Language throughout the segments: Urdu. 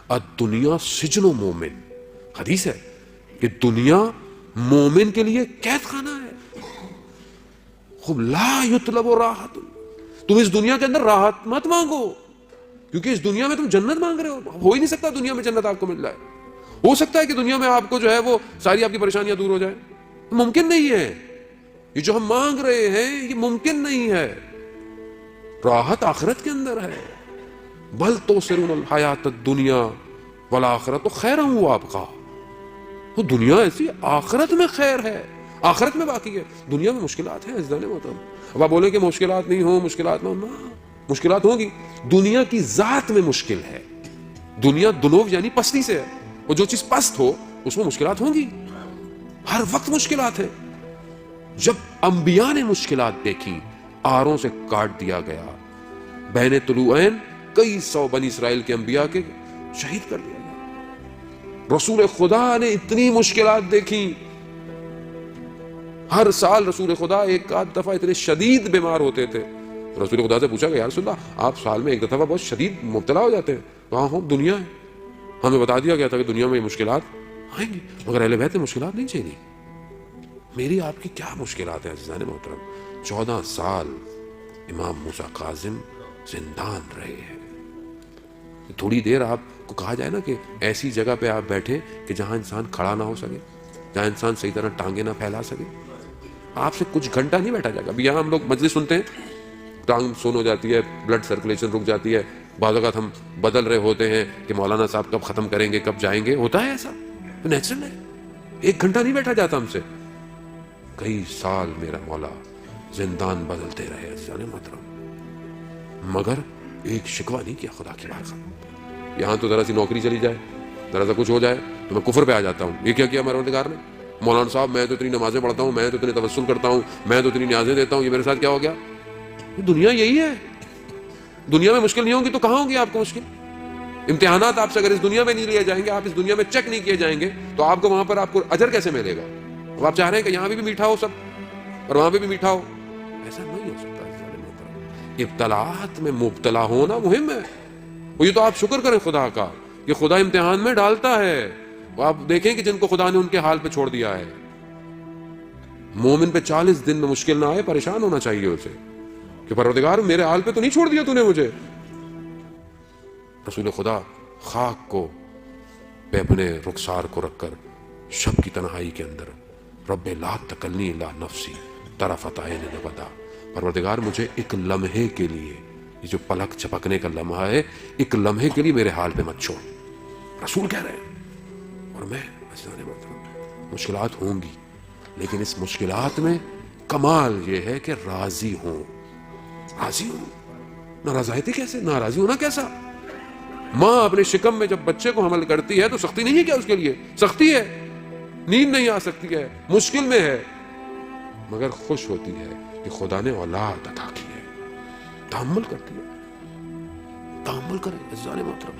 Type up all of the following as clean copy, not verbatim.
الدنیا سجن مومن، حدیث ہے کہ دنیا مومن کے لیے قید خانہ ہے. خوب لا یطلب راحت، تم اس دنیا کے اندر راحت مت مانگو، کیونکہ اس دنیا میں تم جنت مانگ رہے ہو ہی نہیں سکتا دنیا میں جنت آپ کو مل جائے. ہو سکتا ہے کہ دنیا میں آپ کو جو ہے وہ ساری آپ کی پریشانیاں دور ہو جائیں، ممکن نہیں ہے. یہ جو ہم مانگ رہے ہیں یہ ممکن نہیں ہے. راحت آخرت کے اندر ہے. بل تؤثرون الحیات الدنیا والآخرۃ خیر وابقیٰ. تو دنیا ایسی، آخرت میں خیر ہے، آخرت میں باقی ہے. دنیا میں مشکلات ہیں عزیزان محترم. اب آپ بولیں کہ مشکلات نہیں ہوں، مشکلات نہ ہوں، مشکلات ہوں گی. دنیا کی ذات میں مشکل ہے. دنیا دنو یعنی پستی سے ہے، اور جو چیز پست ہو اس میں مشکلات ہوں گی. ہر وقت مشکلات ہیں. جب انبیاء نے مشکلات دیکھی، آروں سے کاٹ دیا گیا، بین طلوعین کئی سو بنی اسرائیل کے انبیاء کے شہید کر دیا گیا. رسول خدا نے اتنی مشکلات دیکھی. ہر سال رسول خدا ایک آدھ دفعہ اتنے شدید بیمار ہوتے تھے. رسول خدا سے پوچھا کہ یا رسول اللہ آپ سال میں ایک دفعہ بہت شدید مبتلا ہو جاتے ہیں. کہاں ہو، دنیا ہے. ہمیں بتا دیا گیا تھا کہ دنیا میں یہ مشکلات آئیں گی، مگر اہل بیت نے مشکلات نہیں جھیلی. میری آپ کی کیا مشکلات ہیں عزیزان محترم؟ 14 سال امام موسیٰ کاظم زندان رہے ہیں. تھوڑی دیر آپ کو کہا جائے نا کہ ایسی جگہ پہ آپ بیٹھیں کہ جہاں انسان کھڑا نہ ہو سکے، جہاں انسان صحیح طرح ٹانگیں نہ پھیلا سکے، آپ سے کچھ گھنٹہ نہیں بیٹھا جائے گا. ابھی یہاں ہم لوگ مجلس سنتے ہیں، ٹانگ سون ہو جاتی ہے، بلڈ سرکولیشن رک جاتی ہے، بعض اوقات ہم بدل رہے ہوتے ہیں کہ مولانا صاحب کب ختم کریں گے، کب جائیں گے. ہوتا ہے ایسا، نیچرل ہے. 1 گھنٹہ نہیں بیٹھا جاتا ہم سے. کئی سال میرا مولا زندان بدلتے رہے عزیزان محترم، مگر ایک شکوہ نہیں کیا خدا کی بارگاہ. یہاں تو ذرا سی نوکری چلی جائے، ذرا سا کچھ ہو جائے تو میں کفر پہ آ جاتا ہوں. یہ کیا کیا پروردگار نے؟ مولانا صاحب میں تو اتنی نمازیں پڑھتا ہوں، میں تو اتنے توسل کرتا ہوں، میں تو اتنی نیازیں دیتا ہوں، یہ میرے ساتھ کیا ہو گیا؟ دنیا یہی ہے. دنیا میں مشکل نہیں ہوگی تو کہاں ہوگی آپ کو مشکل؟ امتحانات آپ سے اگر اس دنیا میں نہیں لیے جائیں گے، آپ اس دنیا میں چیک نہیں کیے جائیں گے، تو آپ کو وہاں پر آپ کو اجر کیسے ملے گا؟ اب آپ چاہ رہے ہیں کہ یہاں بھی میٹھا ہو سب اور وہاں پہ بھی میٹھا ہو، ایسا نہیں ہو سکتا. ابتلاات میں مبتلا ہونا مہم ہے. وہ یہ تو آپ شکر کریں خدا کا کہ خدا امتحان میں ڈالتا ہے. وہ آپ دیکھیں کہ جن کو خدا نے ان کے حال پہ چھوڑ دیا ہے. مومن پہ 40 دن میں مشکل نہ آئے، پریشان ہونا چاہیے اسے کہ پروردگار میرے حال پہ تو نہیں چھوڑ دیا تو نے مجھے. رسول خدا خاک کو پہ اپنے رخسار کو رکھ کر شب کی تنہائی کے اندر رب لا تکلنی الا نفسی طرفۃ عین ابدا، پروردگار مجھے ایک لمحے کے لیے، یہ جو پلک جھپکنے کا لمحہ ہے، ایک لمحے کے لیے میرے حال پہ مت چھوڑ. رسول کہہ رہے ہیں. اور میں مشکلات ہوں گی، لیکن اس مشکلات میں کمال یہ ہے کہ راضی ہوں. راضی ہوں. ناراضی کیسے؟ ناراضی ہونا کیسا؟ ماں اپنے شکم میں جب بچے کو حمل کرتی ہے تو سختی نہیں ہے کیا؟ اس کے لیے سختی ہے، نیند نہیں آ سکتی ہے، مشکل میں ہے، مگر خوش ہوتی ہے کہ خدا نے اولاد عطا کی ہے. تحمل کرتی ہے. تحمل کرے عزیزان محترم.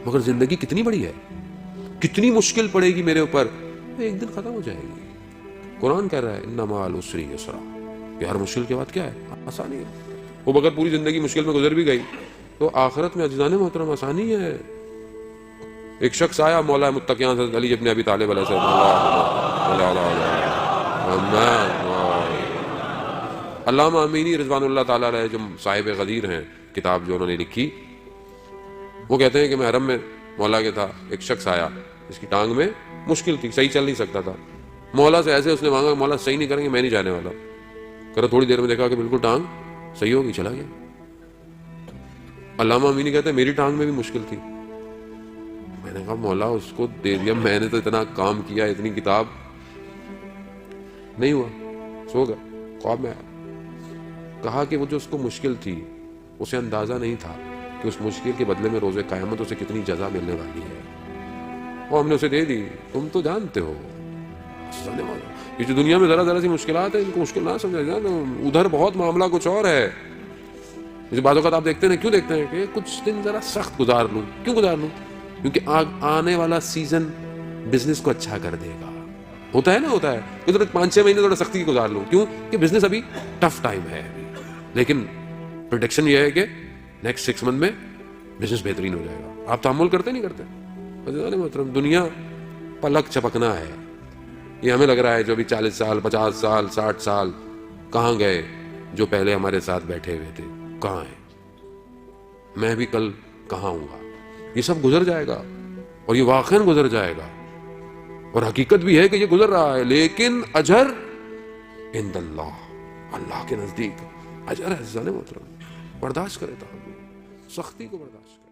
مگر زندگی کتنی بڑی ہے، کتنی مشکل پڑے گی میرے اوپر، ایک دن ختم ہو جائے گی. قرآن کہہ رہا ہے ان مع العسر یسرا، کہ ہر مشکل کے بعد کیا ہے؟ آسانی ہے. وہ اگر پوری زندگی مشکل میں گزر بھی گئی تو آخرت میں عزیزان محترم آسانی ہے. ایک شخص آیا مولا متقیان حضرت علی ابن ابی طالب علیہ السلام، علامہ امینی رضوان اللہ تعالیٰ علیہ جو صاحب غدیر ہیں، کتاب جو انہوں نے لکھی، وہ کہتے ہیں کہ میں حرم میں مولا کے تھا، ایک شخص آیا اس کی ٹانگ میں مشکل تھی، صحیح چل نہیں سکتا تھا. مولا سے ایسے اس نے مانگا، مولا صحیح نہیں کریں گے میں نہیں جانے والا. کرا تھوڑی دیر میں دیکھا کہ بالکل ٹانگ صحیح ہوگی، چلا گیا. علامہ امینی کہتے ہیں میری ٹانگ میں بھی مشکل تھی. میں نے کہا مولا اس کو دے دیا، میں نے تو اتنا کام کیا، اتنی کتاب، نہیں ہوا، سو گیا. خواب میں آیا، کہا کہ وہ جو اس کو مشکل تھی اسے اندازہ نہیں تھا کہ اس مشکل کے بدلے میں روز قیامت اسے کتنی جزا ملنے والی ہے، وہ ہم نے اسے دے دی. تم تو جانتے ہو یہ جو دنیا میں ذرا ذرا سی مشکلات ہیں ان کو مشکل نہ سمجھا جائے، ادھر بہت معاملہ کچھ اور ہے. جیسے بعض اوقات آپ دیکھتے ہیں، کیوں دیکھتے ہیں کہ کچھ دن ذرا سخت گزار لوں. کیوں گزار لوں؟ کیونکہ آنے والا سیزن بزنس کو اچھا کر دے گا. ہوتا ہے نا، ہوتا ہے کہ 5-6 مہینے تھوڑا سختی کی گزار لوں. کیوں؟ کہ بزنس ابھی ٹف ٹائم ہے. لیکن پروڈکشن یہ ہے کہ نیکسٹ 6 منتھ میں بزنس بہترین ہو جائے گا. آپ تحمل کرتے نہیں کرتے؟ عزیزان محترم دنیا پلک چپکنا ہے. یہ ہمیں لگ رہا ہے جو ابھی 40 سال 50 سال 60 سال کہاں گئے جو پہلے ہمارے ساتھ بیٹھے ہوئے تھے, کہاں ہیں, میں بھی کل کہاں ہوں گا. یہ سب گزر جائے گا اور یہ واقعاً گزر جائے گا, اور حقیقت بھی ہے کہ یہ گزر رہا ہے, لیکن اجر عند اللہ, اللہ کے نزدیک اجر ہے. عزیزان محترم برداشت کرے, سختی کو برداشت کرے.